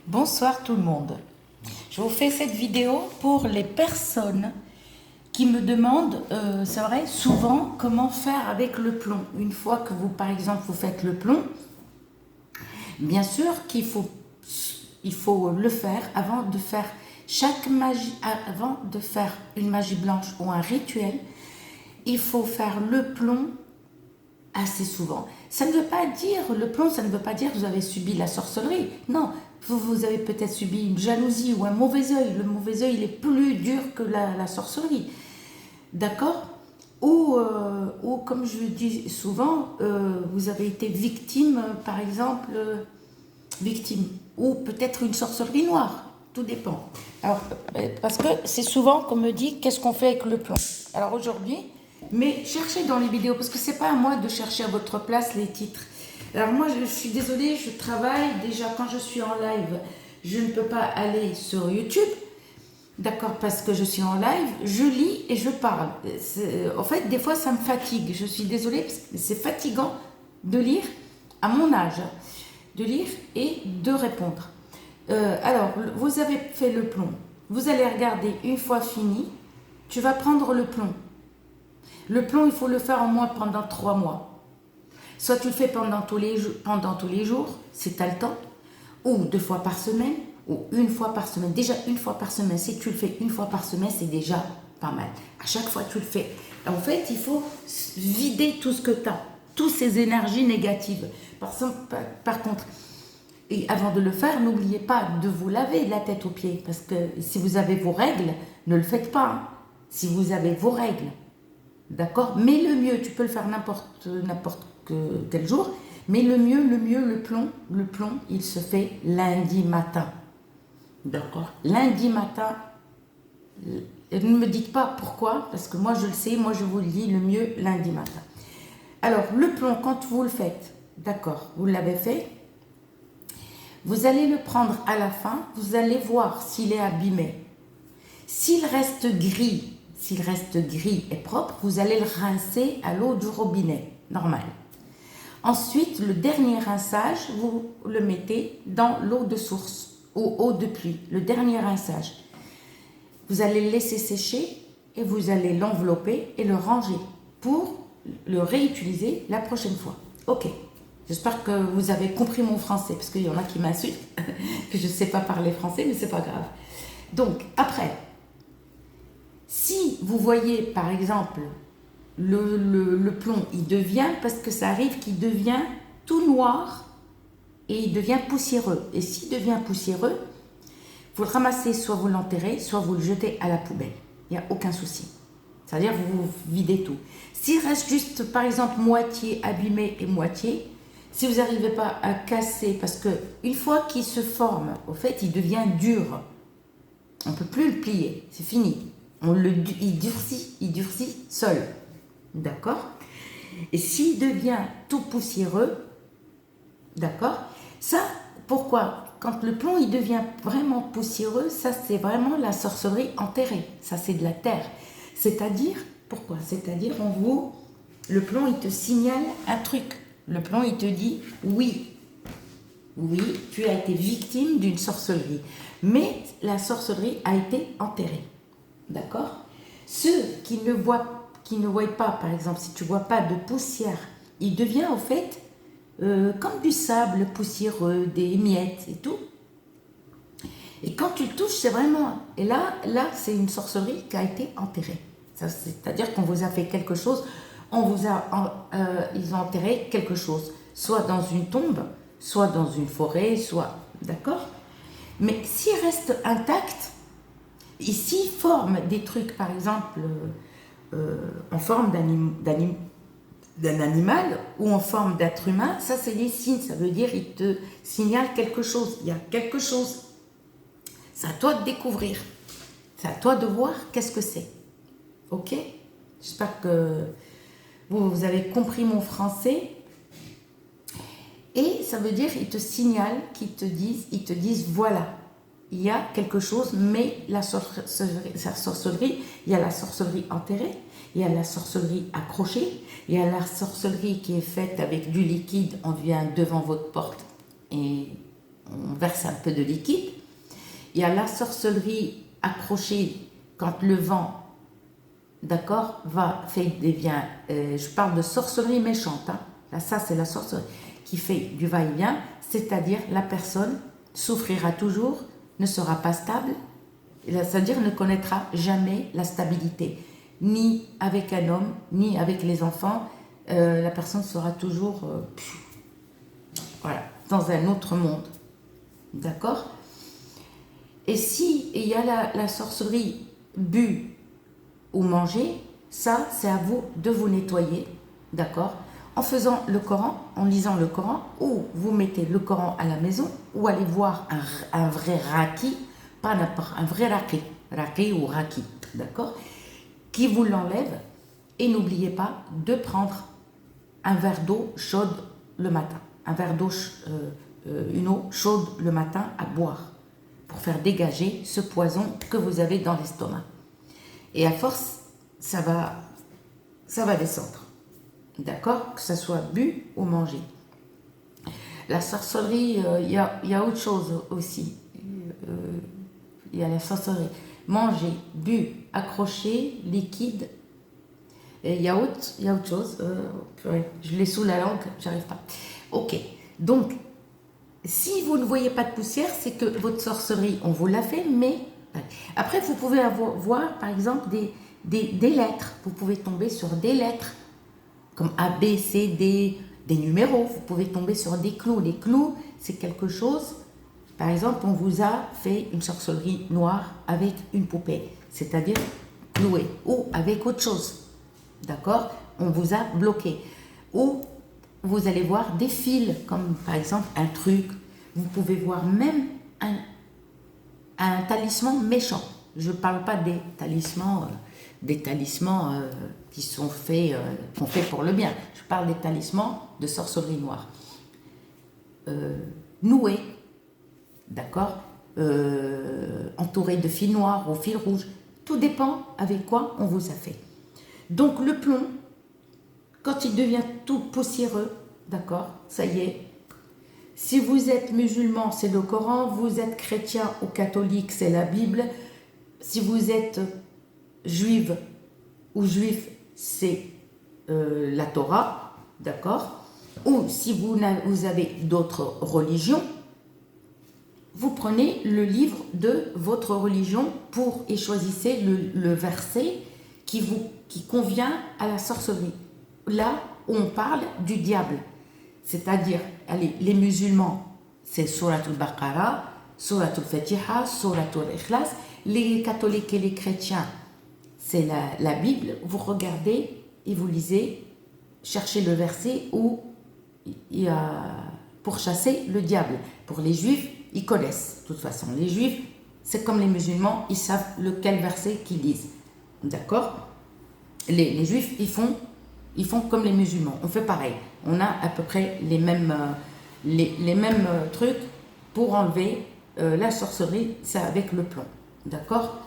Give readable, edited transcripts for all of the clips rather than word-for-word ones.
Bonsoir tout le monde. Je vous fais cette vidéo pour les personnes qui me demandent, c'est vrai, souvent comment faire avec le plomb. Une fois que vous, par exemple, vous faites le plomb, bien sûr qu'il faut, le faire avant de faire chaque magie, avant de faire une magie blanche ou un rituel. Il faut faire le plomb assez souvent. Ça ne veut pas dire, le plomb, ça ne veut pas dire que vous avez subi la sorcellerie. Non, vous avez peut-être subi une jalousie ou un mauvais œil. Le mauvais œil, il est plus dur que la sorcellerie. D'accord, ou comme je le dis souvent, vous avez été victime, par exemple, victime. Ou peut-être une sorcellerie noire. Tout dépend. Alors, parce que c'est souvent qu'on me dit, qu'est-ce qu'on fait avec le plomb? Alors aujourd'hui, mais cherchez dans les vidéos, parce que c'est pas à moi de chercher à votre place les titres. Alors moi, je suis désolée, je travaille. Déjà, quand je suis en live, je ne peux pas aller sur YouTube. D'accord, parce que je suis en live, je lis et je parle. En fait, des fois, ça me fatigue. Je suis désolée, parce que c'est fatigant de lire à mon âge, de lire et de répondre. Alors, vous avez fait le plomb. Vous allez regarder, une fois fini, tu vas prendre le plomb. Le plomb, il faut le faire au moins pendant 3 mois. Soit tu le fais pendant tous les jours, si tu as le temps, ou 2 fois par semaine, ou 1 fois par semaine. Déjà 1 fois par semaine, si tu le fais 1 fois par semaine, c'est déjà pas mal. À chaque fois tu le fais. En fait, il faut vider tout ce que tu as, toutes ces énergies négatives. Par contre, et avant de le faire, n'oubliez pas de vous laver la tête aux pieds. Parce que si vous avez vos règles, ne le faites pas. Hein. Si vous avez vos règles, d'accord. Mais le mieux, tu peux le faire n'importe quel jour. Mais le mieux, le plomb, il se fait lundi matin. D'accord. Lundi matin, ne me dites pas pourquoi, parce que moi je le sais, moi je vous le dis, le mieux lundi matin. Alors, le plomb, quand vous le faites, d'accord, vous l'avez fait, vous allez le prendre à la fin, vous allez voir s'il est abîmé. S'il reste gris et propre, vous allez le rincer à l'eau du robinet, normal. Ensuite, le dernier rinçage, vous le mettez dans l'eau de source ou eau de pluie, le dernier rinçage. Vous allez le laisser sécher et vous allez l'envelopper et le ranger pour le réutiliser la prochaine fois. Ok, j'espère que vous avez compris mon français, parce qu'il y en a qui m'insultent, que je ne sais pas parler français, mais c'est pas grave. Donc, après, si vous voyez par exemple le plomb, il devient, parce que ça arrive qu'il devient tout noir et il devient poussiéreux. Et s'il devient poussiéreux, vous le ramassez, soit vous l'enterrez, soit vous le jetez à la poubelle. Il n'y a aucun souci. C'est-à-dire vous videz tout. S'il reste juste, par exemple, moitié abîmé et moitié, si vous n'arrivez pas à casser, parce que une fois qu'il se forme, au fait, il devient dur. On ne peut plus le plier, c'est fini. Il durcit seul. D'accord? Et s'il devient tout poussiéreux, d'accord? Ça, pourquoi? Quand le plomb il devient vraiment poussiéreux, ça c'est vraiment la sorcellerie enterrée. Ça c'est de la terre. C'est-à-dire, pourquoi? C'est-à-dire le plomb il te signale un truc. Le plomb il te dit oui, tu as été victime d'une sorcellerie. Mais la sorcellerie a été enterrée. D'accord? Ceux qui ne voient pas, par exemple, si tu ne vois pas de poussière, il devient en fait comme du sable poussiéreux, des miettes et tout. Et quand tu le touches, c'est vraiment... Et là c'est une sorcellerie qui a été enterrée. C'est-à-dire qu'on vous a fait quelque chose, ils ont enterré quelque chose, soit dans une tombe, soit dans une forêt, soit... D'accord? Mais s'il reste intact, et s'il forme des trucs, par exemple, en forme d'un animal ou en forme d'être humain, ça c'est des signes, ça veut dire il te signale quelque chose, il y a quelque chose. C'est à toi de découvrir, c'est à toi de voir qu'est-ce que c'est. Ok? J'espère que vous avez compris mon français. Et ça veut dire ils te signalent, ils te disent voilà, il y a quelque chose, mais la sorcellerie, il y a la sorcellerie enterrée, il y a la sorcellerie accrochée, il y a la sorcellerie qui est faite avec du liquide, on vient devant votre porte et on verse un peu de liquide. Il y a la sorcellerie accrochée quand le vent, d'accord, devient, je parle de sorcellerie méchante, hein. Là, ça c'est la sorcellerie qui fait du va-et-vient, c'est-à-dire la personne souffrira toujours, ne sera pas stable, c'est-à-dire ne connaîtra jamais la stabilité, ni avec un homme, ni avec les enfants. La personne sera toujours voilà, dans un autre monde, d'accord. Et si il y a la sorcellerie bu ou manger, ça c'est à vous de vous nettoyer, d'accord, en faisant le Coran, en lisant le Coran, ou vous mettez le Coran à la maison, ou allez voir un vrai raki, pas n'importe, un vrai raki ou raki, d'accord, qui vous l'enlève. Et n'oubliez pas de prendre un verre d'eau chaude le matin, une eau chaude le matin à boire, pour faire dégager ce poison que vous avez dans l'estomac. Et à force, ça va descendre. D'accord? Que ça soit bu ou mangé. La sorcellerie, il y a autre chose aussi. Il y a la sorcellerie. Manger, bu, accroché, liquide. Et il y a autre chose. Je l'ai sous la langue, j'arrive pas. Ok. Donc, si vous ne voyez pas de poussière, c'est que votre sorcellerie, on vous l'a fait, mais après, vous pouvez voir, par exemple, des lettres. Vous pouvez tomber sur des lettres, comme A, B, C, D, des numéros. Vous pouvez tomber sur des clous. Les clous, c'est quelque chose, par exemple, on vous a fait une sorcellerie noire avec une poupée, c'est-à-dire clouée, ou avec autre chose, d'accord? On vous a bloqué. Ou vous allez voir des fils, comme par exemple un truc. Vous pouvez voir même un talisman méchant. Je ne parle pas des talismans qui sont faits, qu'on fait pour le bien. Je parle des talismans de sorcellerie noire. Noués, d'accord, entourés de fils noirs ou fils rouges. Tout dépend avec quoi on vous a fait. Donc le plomb, quand il devient tout poussiéreux, d'accord, ça y est. Si vous êtes musulman, c'est le Coran. Vous êtes chrétien ou catholique, c'est la Bible. Si vous êtes juive ou juif, c'est la Torah, d'accord. Ou si vous avez d'autres religions, vous prenez le livre de votre religion et choisissez le verset qui convient à la sorcellerie. Là, on parle du diable. C'est-à-dire, allez, les musulmans, c'est Suratul Baqara, Suratul Fatiha, Suratul Ikhlas. Les catholiques et les chrétiens, c'est la Bible. Vous regardez et vous lisez, cherchez le verset où il y a pour chasser le diable. Pour les juifs, ils connaissent. De toute façon, les juifs, c'est comme les musulmans, ils savent lequel verset qu'ils lisent. D'accord? Les juifs, ils font comme les musulmans. On fait pareil. On a à peu près les mêmes trucs pour enlever la sorcellerie, c'est avec le plomb. D'accord?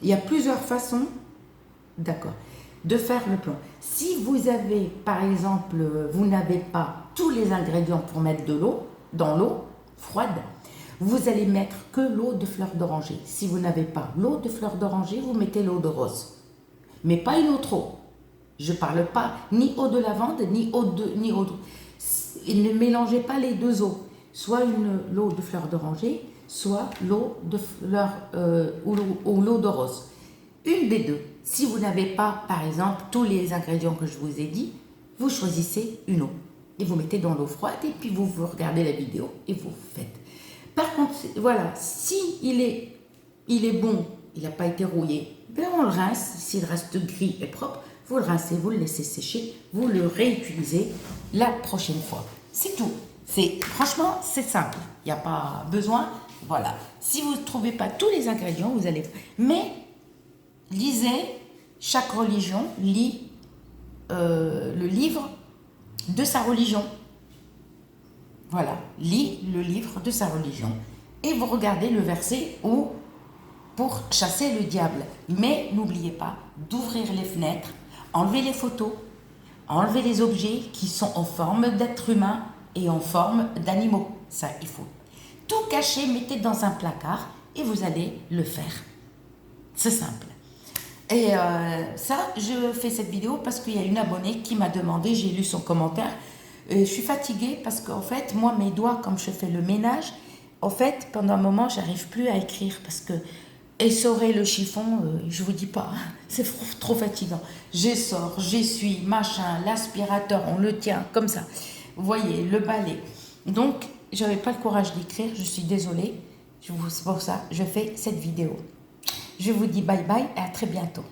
Il y a plusieurs façons, d'accord, de faire le plomb. Si vous avez, par exemple, vous n'avez pas tous les ingrédients pour mettre de l'eau, dans l'eau froide, vous allez mettre que l'eau de fleur d'oranger. Si vous n'avez pas l'eau de fleur d'oranger, vous mettez l'eau de rose. Mais pas une autre eau. Je ne parle pas ni eau de lavande, ni eau d'eau. Ne mélangez pas les deux eaux. Soit l'eau de fleur d'oranger, soit l'eau de fleur ou l'eau de rose. Une des deux. Si vous n'avez pas, par exemple, tous les ingrédients que je vous ai dit, vous choisissez une eau. Et vous mettez dans l'eau froide et puis vous regardez la vidéo et vous faites. Par contre, voilà, si il est bon, il n'a pas été rouillé, ben on le rince. S'il reste gris et propre, vous le rincez, vous le laissez sécher, vous le réutilisez la prochaine fois. C'est tout. Franchement, c'est simple. Il n'y a pas besoin. Voilà. Si vous ne trouvez pas tous les ingrédients, vous allez... Mais lisez, chaque religion lit le livre de sa religion. Voilà. Lis le livre de sa religion. Et vous regardez le verset où pour chasser le diable. Mais n'oubliez pas d'ouvrir les fenêtres, enlever les photos, enlever les objets qui sont en forme d'êtres humains et en forme d'animaux. Ça, il faut tout cachez, mettez dans un placard et vous allez le faire. C'est simple. Et ça, je fais cette vidéo parce qu'il y a une abonnée qui m'a demandé, j'ai lu son commentaire. Je suis fatiguée parce qu'en fait, moi, mes doigts, comme je fais le ménage, en fait, pendant un moment, j'arrive plus à écrire parce que essorer le chiffon, je vous dis pas, c'est trop fatigant. J'essore, j'essuie, machin, l'aspirateur, on le tient comme ça. Vous voyez, le balai. Donc, j'avais pas le courage d'écrire, je suis désolée. C'est pour ça, je fais cette vidéo. Je vous dis bye bye et à très bientôt.